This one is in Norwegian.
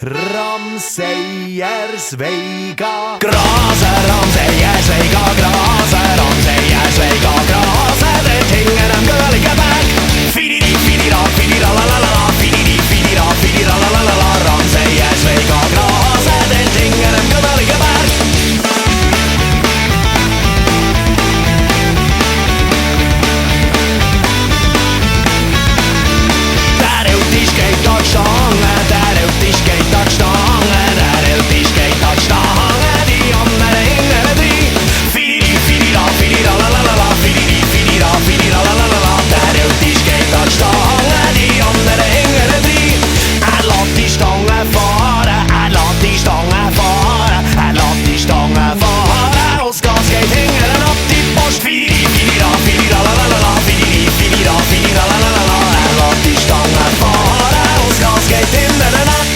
Ramseiersveiga. Graset Ramseiersveiga, graset Ramseiersveiga, graset det tynger dem gølige berg. Fididi, fidida, fidida, la la la, fididi, fidida, fidida, la la la, Ramseiersveiga, graset det tynger dem gølige berg. Der ute i skøytakstange, der ute i skøytakstange, der ute i skøytakstange, de andre yngre de. Fididi, fidida, fidida, la la la, fididi, fidida, fidida, la la la, der ute i skøytakstange, de andre yngre de. Jeg latt de stange fare, jeg latt de stange fare, jeg latt de stange fare, og skal skøytingere natt i bors. Fididi, fidida, fidida, la la la, fididi, fidida, fidida, la la la, jeg latt de stange fare, og skal skøytingere natt.